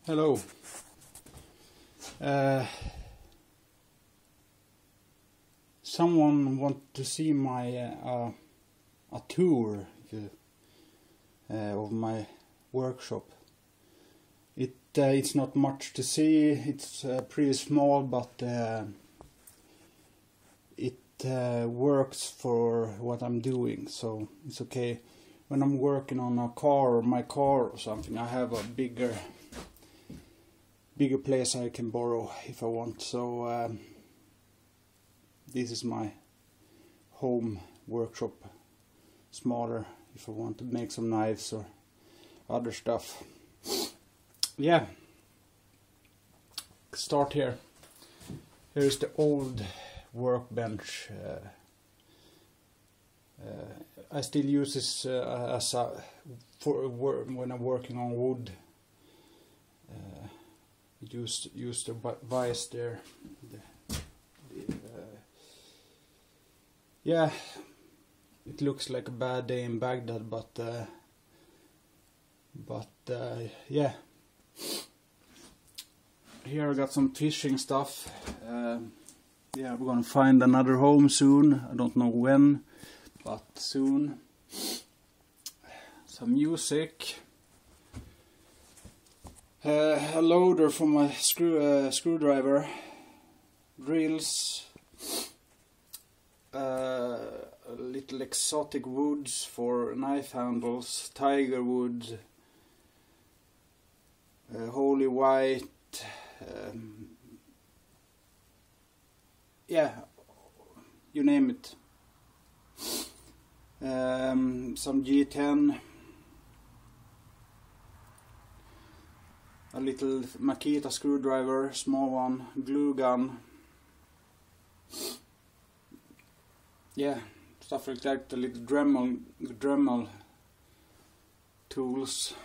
Hello. Someone want to see my a tour of my workshop. It's not much to see. It's pretty small, but it works for what I'm doing, so it's okay. When I'm working on a car, or my car or something, I have a bigger place I can borrow if I want. So this is my home workshop, smaller if I want to make some knives or other stuff. Yeah, start here. Here's the old workbench. I still use this when I'm working on wood. Used the vise there. Yeah, it looks like a bad day in Baghdad, but yeah. Here I got some fishing stuff. Yeah, we're gonna find another home soon. I don't know when, but soon. Some music. A loader for my screwdriver, drills, little exotic woods for knife handles, tiger wood, holy white, yeah, you name it. Some G10. A little Makita screwdriver, small one, glue gun. Yeah, stuff like that, the little Dremel tools.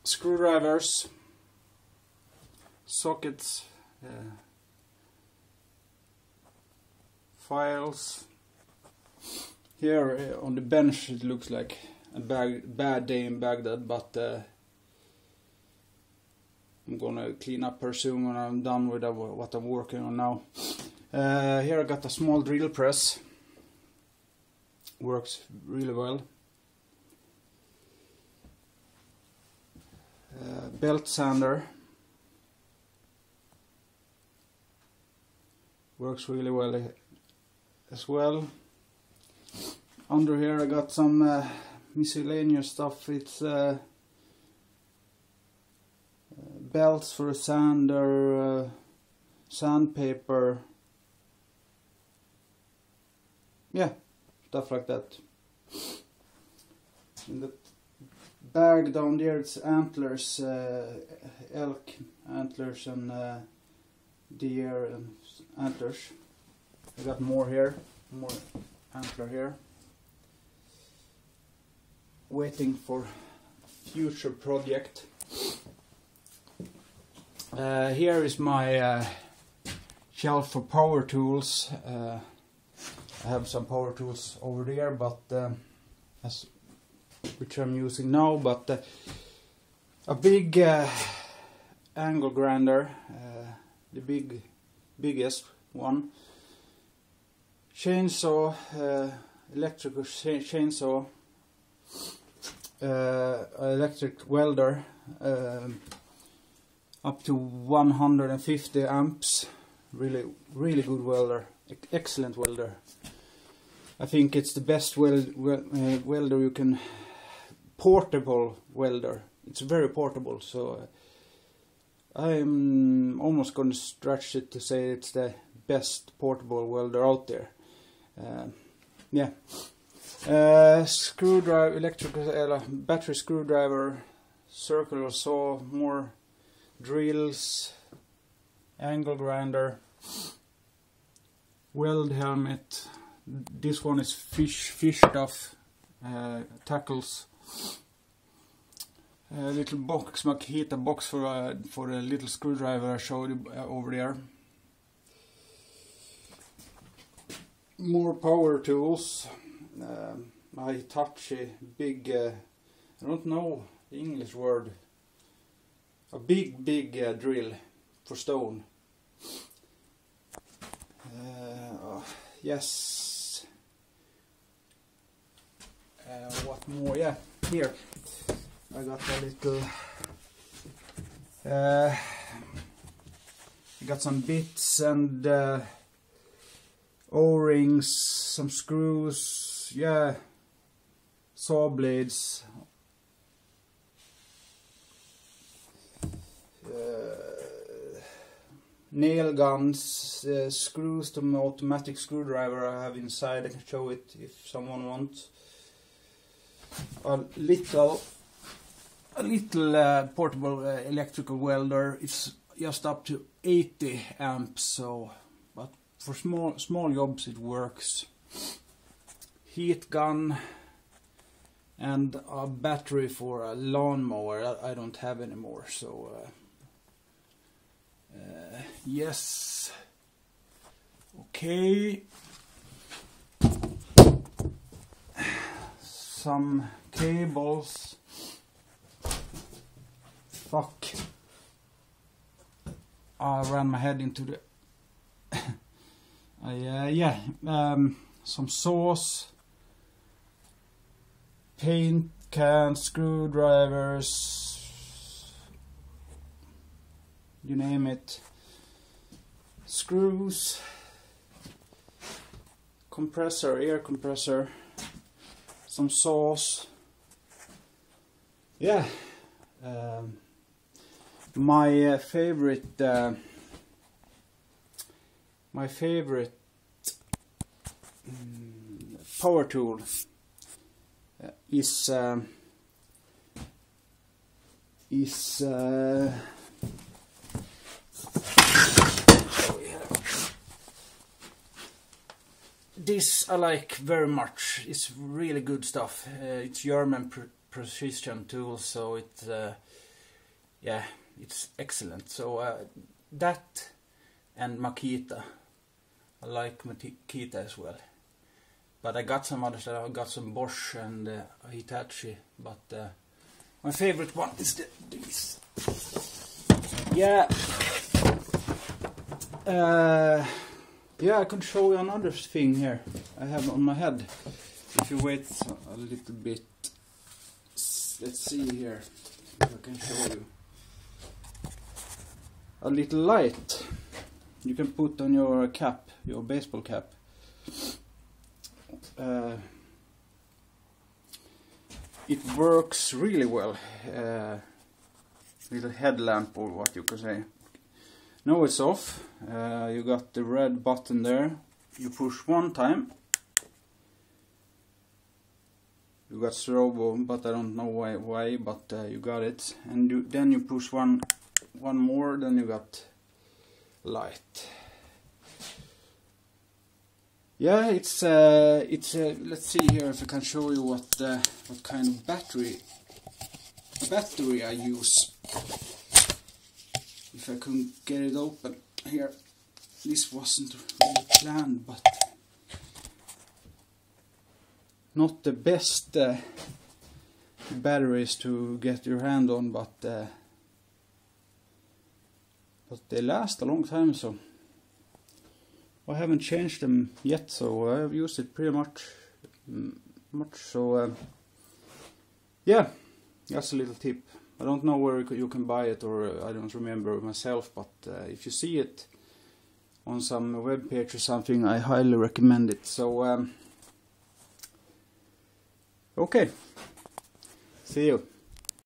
Screwdrivers, sockets, files. Here on the bench it looks like a bad day in Baghdad, but I'm gonna clean up her soon when I'm done with what I'm working on now. Here I got a small drill press. Works really well. Belt sander. Works really well as well. Under here I got some miscellaneous stuff. It's belts for a sander, sandpaper, yeah, stuff like that. In the bag down there it's antlers, elk antlers and deer and antlers. I got more here, more antler here. Waiting for future project. Here is my shelf for power tools. I have some power tools over there, but which I'm using now. But a big angle grinder, the biggest one. Chainsaw, electrical chainsaw. Electric welder, up to 150 amps. Really good welder, excellent welder. I think it's the best welder you can, portable welder. It's very portable, so I'm almost going to stretch it to say it's the best portable welder out there. Yeah. Screwdriver, electrical battery screwdriver, circular saw, more drills, angle grinder, weld helmet. This one is fish stuff, tackles. A little box, Makita box for a little screwdriver I showed you over there. More power tools. My Hitachi big, I don't know the English word, a big drill for stone. Yes. What more? Yeah, here I got a little. I got some bits and O-rings, some screws, yeah, saw blades, nail guns, screws to my automatic screwdriver I have inside. I can show it if someone wants. A little portable electrical welder. It's just up to 80 amps, so but for small jobs it works. Heat gun and a battery for a lawnmower I don't have anymore, so yes. Okay. Some cables. Fuck. I ran my head into the some saws, paint cans, screwdrivers, you name it, screws, compressor, air compressor, some saws. Yeah. My favorite power tool is this I like very much. It's really good stuff. It's German precision tool, so it's yeah, it's excellent. So that and Makita. I like Makita as well. But I got some others. I got some Bosch and Hitachi. But my favorite one is this. Yeah. Yeah, I can show you another thing here I have on my head. If you wait a little bit. Let's see here if I can show you. A little light you can put on your cap, your baseball cap. It works really well. Little headlamp or what you can say. Now it's off. You got the red button there. You push one time. You got strobo, but I don't know why, but you got it. And then you push one more, then you got light. Yeah, it's let's see here if I can show you what kind of battery I use. If I can get it open here. This wasn't really planned, but not the best batteries to get your hand on, but they last a long time, so I haven't changed them yet, so I've used it pretty much, so yeah, that's a little tip. I don't know where you can buy it, or I don't remember myself, but if you see it on some web page or something, I highly recommend it. So okay, see you.